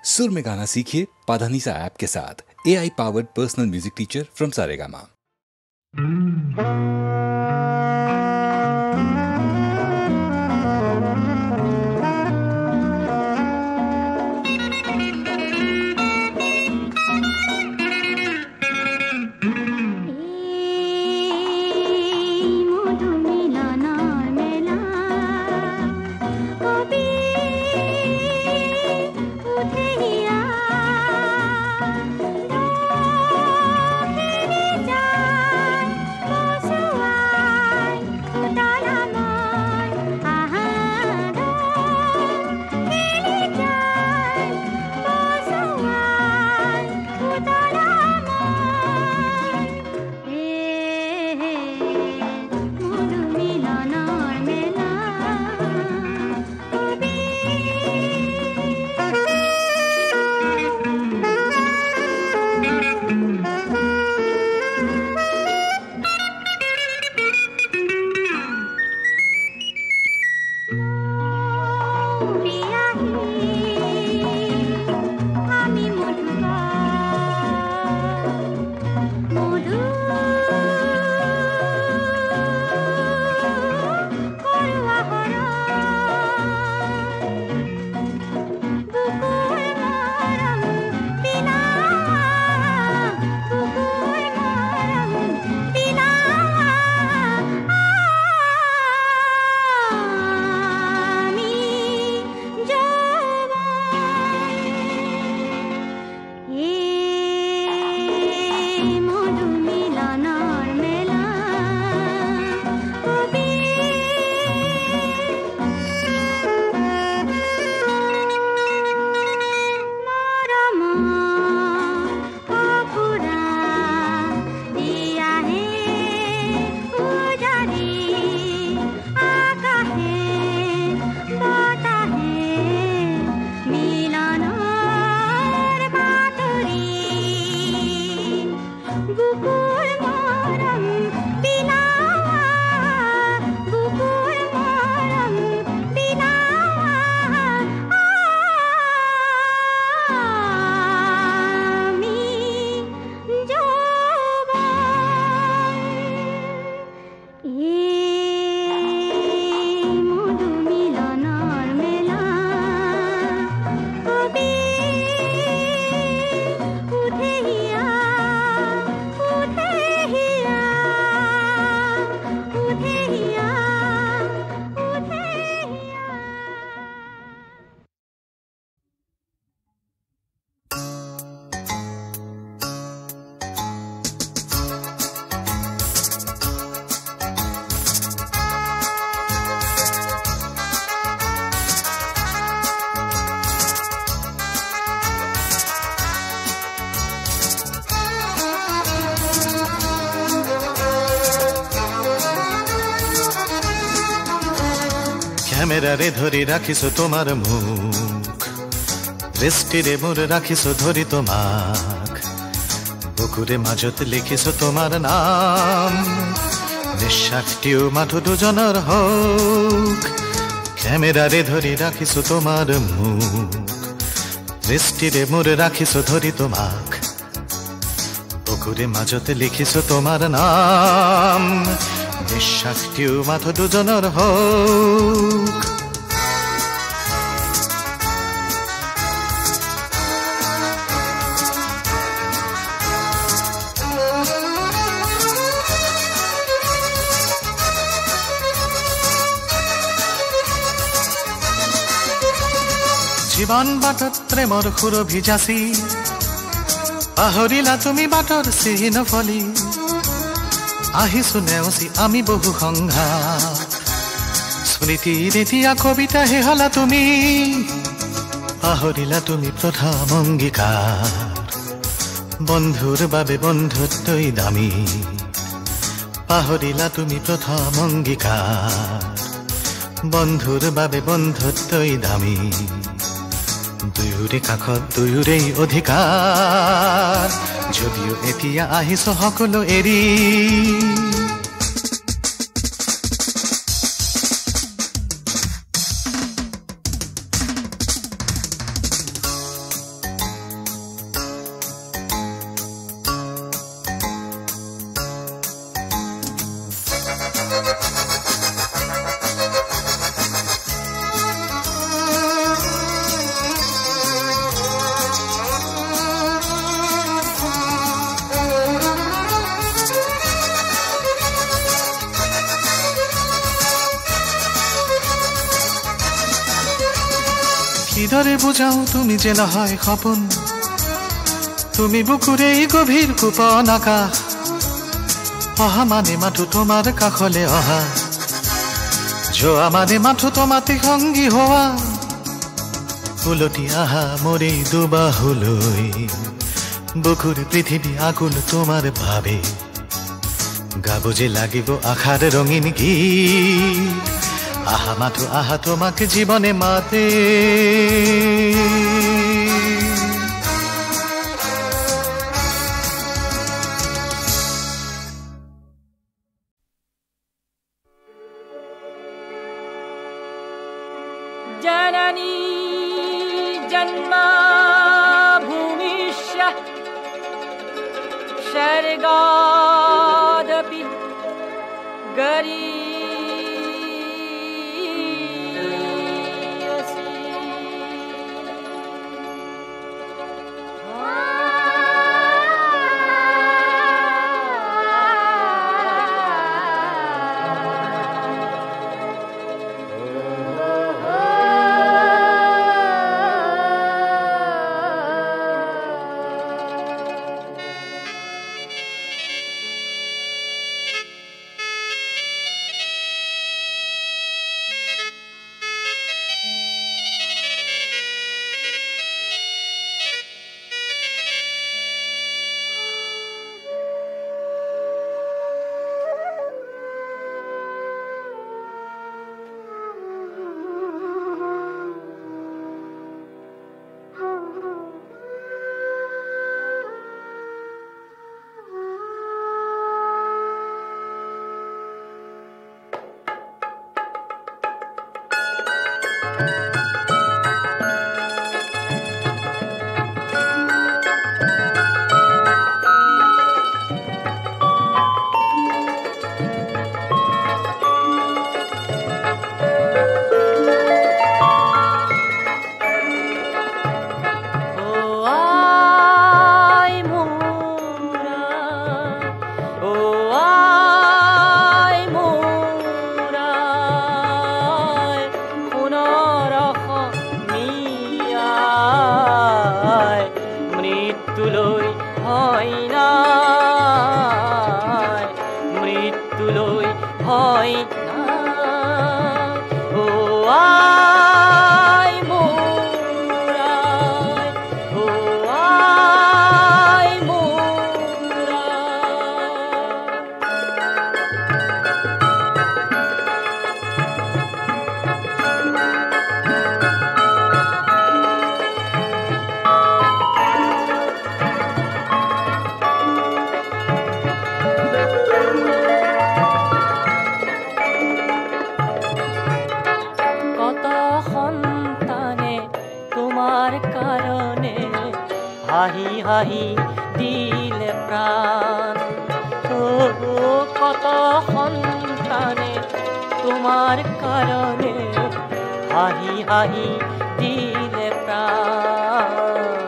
सुर में गाना सीखिए पाधानीसा ऐप के साथ। AI powered personal music teacher from Saregama. ক্যামেরারে ধরি রাখিছো তোমার মুখ, দৃষ্টিরে মোর রাখিছো ধরি তোমাক, বুকুরে মাজত লিখিছো তোমার নাম, নিঃশ্বাসটিও মাথো দুজনৰ হোক। ক্যামেৰাৰে ধৰি ৰাখিছো তোমাৰ মুখ, দৃষ্টিৰে মোৰ ৰাখিছো ধৰি তোমাক, বুকুৰে মাজত লিখিছো তোমাৰ নাম, নিঃশ্বাসটিও মাথো দুজনৰ হোক। জীবন বাটত প্ৰেমৰ সুৰভি যাচি, পাহৰিলা তুমি বাটৰ চিহ্ন ফলি, আহিছো নেওচি আমি বহু সংঘাত, স্মৃতিৰ এতিয়া কবিতা হেহলা তুমি, পাহৰিলা তুমি প্ৰথম অংগীকাৰ, বন্ধুৰ বাবে বন্ধুত্বই দামী, পাহৰিলা তুমি প্ৰথম অংগীকাৰ, বন্ধুৰ বাবে বন্ধুত্বই দামী, দুয়োৰে কাষত দুয়োৰেই অধিকাৰ, যদিও এতিয়া আহিছ সকলো এৰি। দৰে বুজাও তুমি যে নহয় সপোন তুমি বুকুৰে গভীৰ কোপন আকাশ অহা মানে মাথো তোমাৰ কাষলে অহা যোৱা মানে মাথো তোমাতে সংগী হোৱা উলটি আহা মোৰে দুবাহুলৈ বুকুৰ পৃথিৱী আকুল তোমাৰ ভাবে গাব যে লাগিব আশাৰ ৰঙীন গীত আহা মাথো আহা তোমাকে জীবনে মাতে जननी जन्मभूमिश्च स्वर्गादपि गरीयसी হাহি হাহি দিলে প্রাণ ও কত সন্তানে তোমার কারণে হাহি হাহি দিলে প্রাণ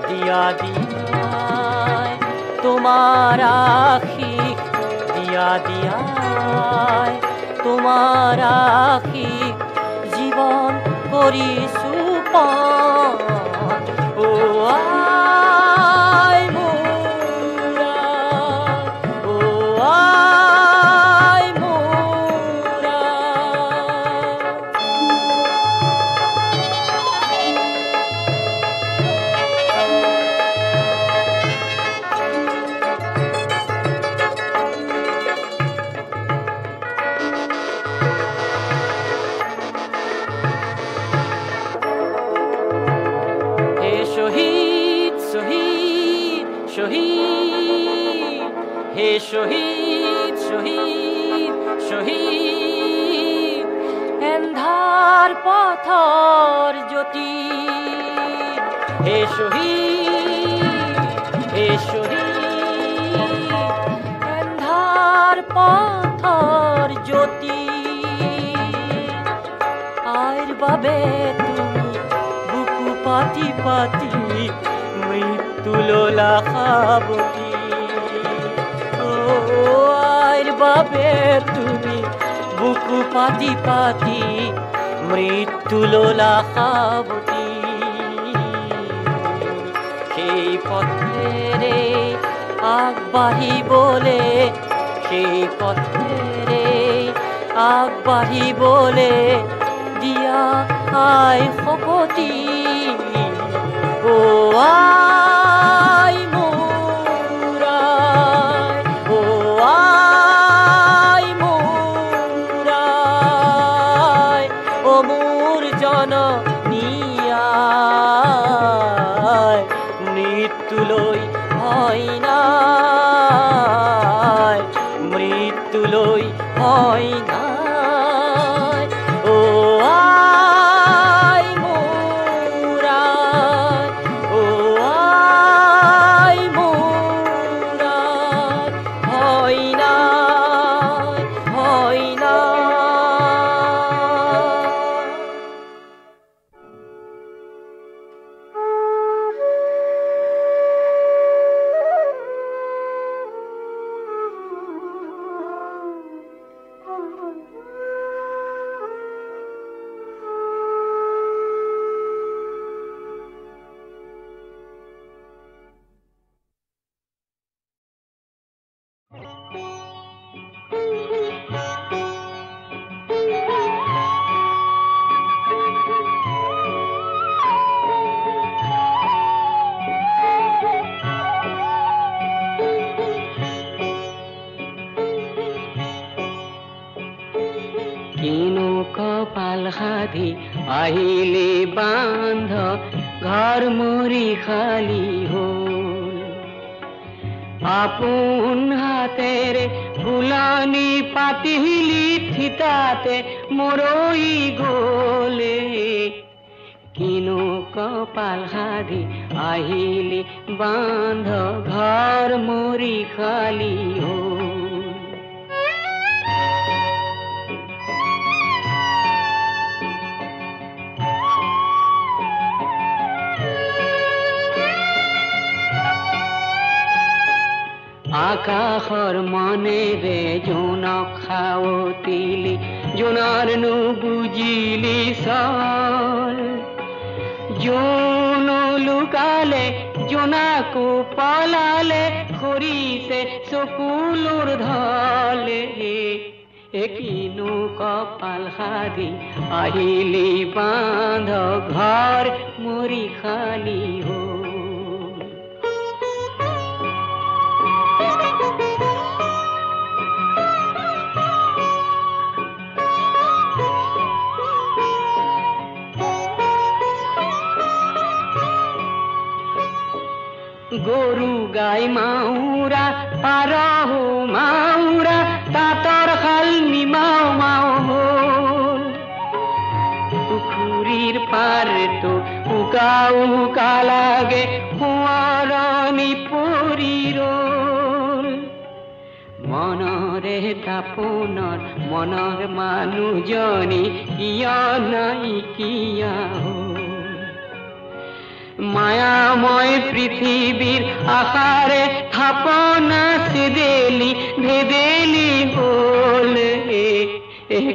দিয়া দিয়ায় তোমার আশিক দিয়া দিয়ায় তোমার আশিক জীবন করিছো পান ও আই মোরা ও আই মোরা শহীদ শহীদ শহীদ হে শহীদ শহীদ শহীদ এন্ধার পথর জ্যোতি হে শহীদ হে শহীদ এন্ধার পথর জ্যোতি আয়ের বাবে তুমি বুকু পাতি পাতি মৃত্যু লোলা খাবতি ও আয়ের বাবে তুমি বুকু পাতি পাতি মৃত্যু লোলা সাৱতী সেই পথেৰে আগবাঢ়িবলে সেই পথেৰে আগবাঢ়িবলে দিয়া আই শকতি ও আই মোৰ আই ও আই মোৰ আই ও মোৰ জননী আই মৃত্যুলৈ ভয় নাই মৃত্যুলৈ ভয় নাই কিনো কপাল সাধি আহিলে বান্ধ ঘৰ মৰি খালি হ'ল আপোন হাতেৰে ফুলনি পাতিলি থিতাতে মৰৈ গ'লে কিনো কপাল সাধি আহিলি বান্ধ ঘৰ মৰি খালি হ'ল আকাশৰ মনেৰে জোনক খাৱতিলি জোনৰ নুবুজিলি চল জোন লুকালে জোনাকো পলালে খৰিছে চকুলোৰ ধলে কিনো কপাল সাধি আহিলি বান্ধ ঘৰ মৰি খালি হ'ল গৰু গাই মাউৰা পাৰহো মাউৰা তাঁতৰ শাল নিমাও মাও হ'ল পুখুৰীৰ পাৰটো উকা উকা লাগে সোঁৱৰণি পৰি ৰ'ল মনৰে তাপোনৰ মনৰ মানুহজনী কিয় নাইকিয়া হ'ল মায়াময় পৃথিৱীৰ আশাৰে থাপনা চেদেলি ভেদেলি হ'ল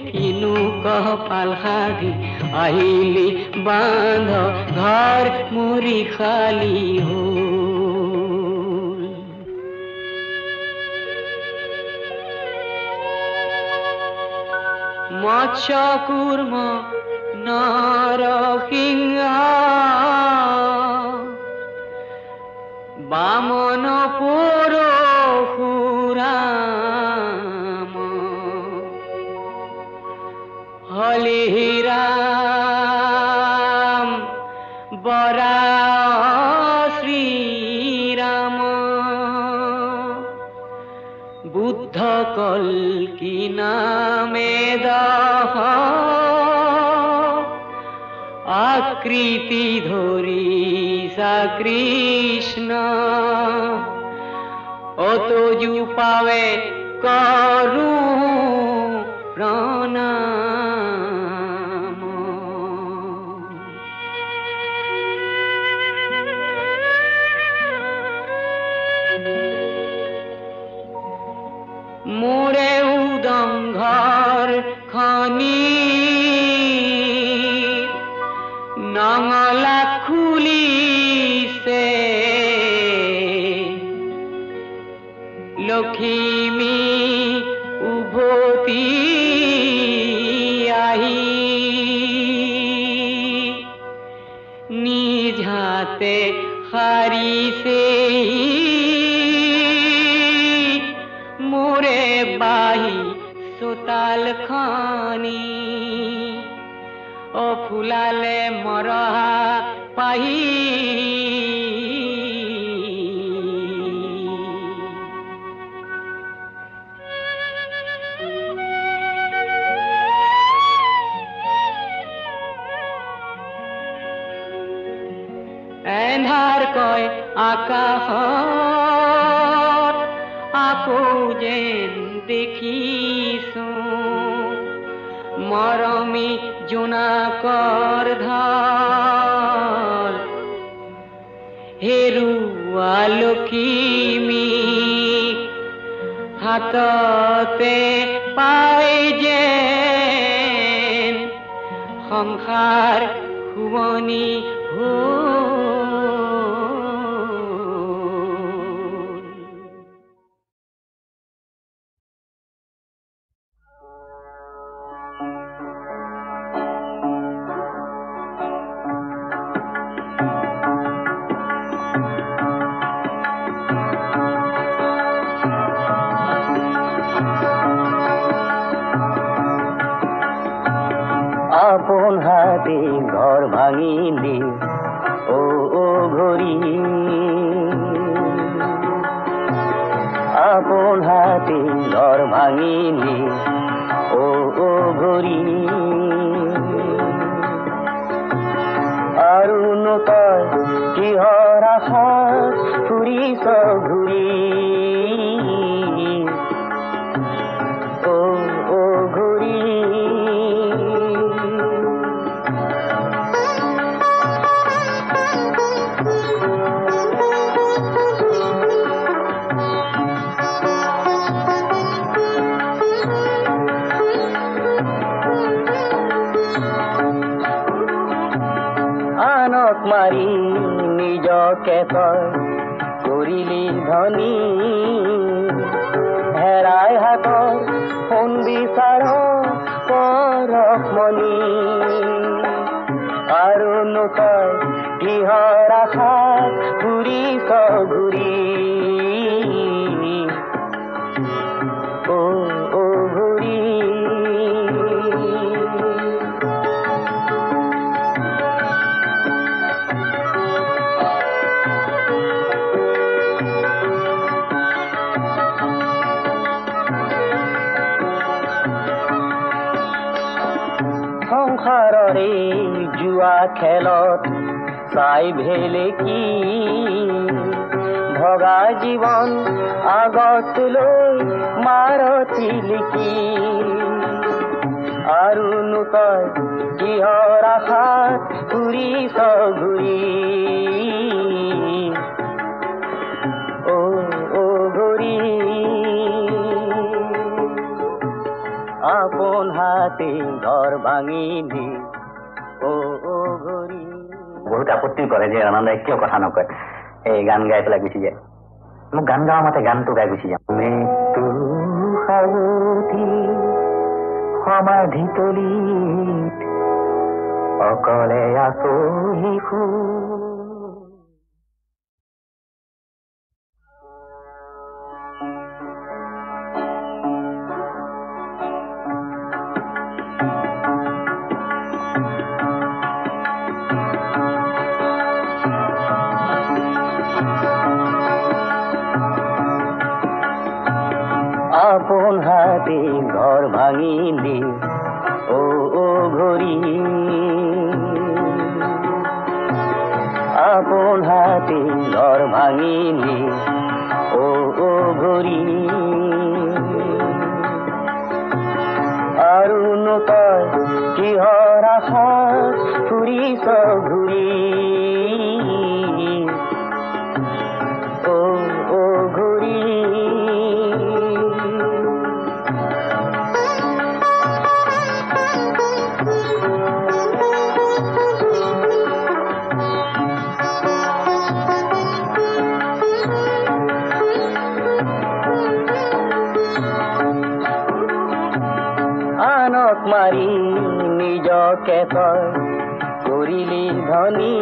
কিনো কপাল সাধি আহিলি বান্ধ ঘৰ মৰি খালি হ'ল মৎস্য কুৰ্ম নৰসিংহ বামন পৰশুৰাম হলিৰাম বৰা শ্ৰীৰাম বুদ্ধ কল্কি নামে দহ আকৃতি ধৰিছা কৃষ্ণ অতজু পাৱে কৰো প্ৰণাম মোৰে উদংঘৰ খনি লখিমী উভতি আহি নিজ হাতে হাৰিছে মোৰে বাহি চোতাল খানি ফুলালে মৰহা পাহি এন্ধাৰ কয় আকাশত আকৌ যেন দেখিছো মৰমী জোনাকৰ ঢল হেৰুৱা লখিমী হাততে পাই যেন সংসাৰ শুৱনি আপন হাতে ঘৰ ভাঙিলি ও ঘড়ি আপন হাতে ঘৰ ভাঙিলি ও ঘড়ি আৰু নতয় কিহৰ আশাত ফুৰিছ ঘূৰি মাৰি নিজকে তই কৰিলি ধনী হেৰাই হাতৰ সোণ বিচাৰ পৰশমণি আৰু নতয় কিহৰ আশাত ঘূৰিছ ঘূৰি ঘূৰি সংসাৰৰে জুৱা খেলত চাই ভেলে কি ভগা জীৱন আগত লৈ মাৰতি লিখি আৰু নতয় কিহৰ আশাত ঘূৰিছ ঘূৰি ঘূৰি আপন হাতে ঘৰ ভাঙিলি ঘূৰি বহুত আপত্তি কৰে যে আনন্দই কিয় কথা নকয় এই গান গাই পেলাই গুচি যায় মোক গান গাওয়া মাতে গানটো গাই গুচি যাম মৃত্যু সাৰথি সমাধি তলিত অকলে আছো শিশু আপন হাতে ঘৰ ভাঙিলি ঘড়ি আপন হাতে ঘৰ ভাঙিলি ঘড়ি আৰু নতয় কিহৰ আশাত ফুৰিছ ঘূৰি ঘূৰি মাৰি নিজকে তই কৰিলি ধনী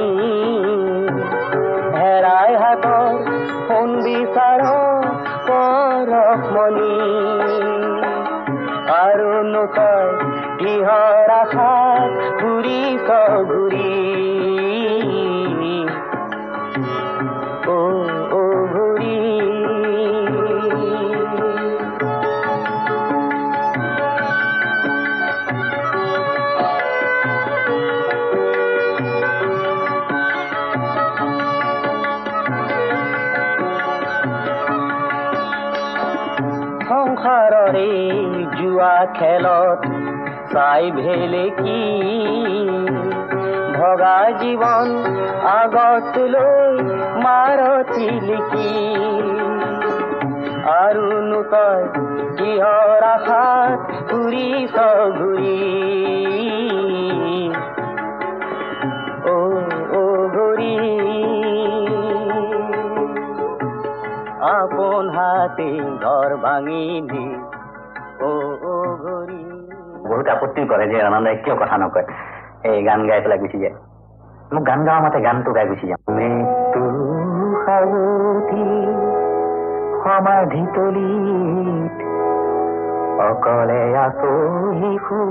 হেৰাই হাতৰ সোণ বিচাৰ পৰশমণি আৰু তই কিহৰ আশাত ঘূৰিছ ঘূৰি অ ঘূৰি সংসাৰৰে জুৱা খেলত চাই ভেলে কি ভগা জীৱন আগত লৈ মাৰতি লিখি আৰু তই কিহৰ আশাত ঘূৰিছ ঘূৰি অ ঘূৰি আপোন হাতে ঘৰ ভাঙিলি অ ঘূৰি বহুত আপত্তি কৰে যে আনন্দই কিয় কথা নকয় এই গান গাই পেলাই গুচি যায় মোক গান গাওয়া মাতে গানটো গাই গুচি যাম মৃত্যু সাৰথি সমাধিতলিত অকলে আছো শিশু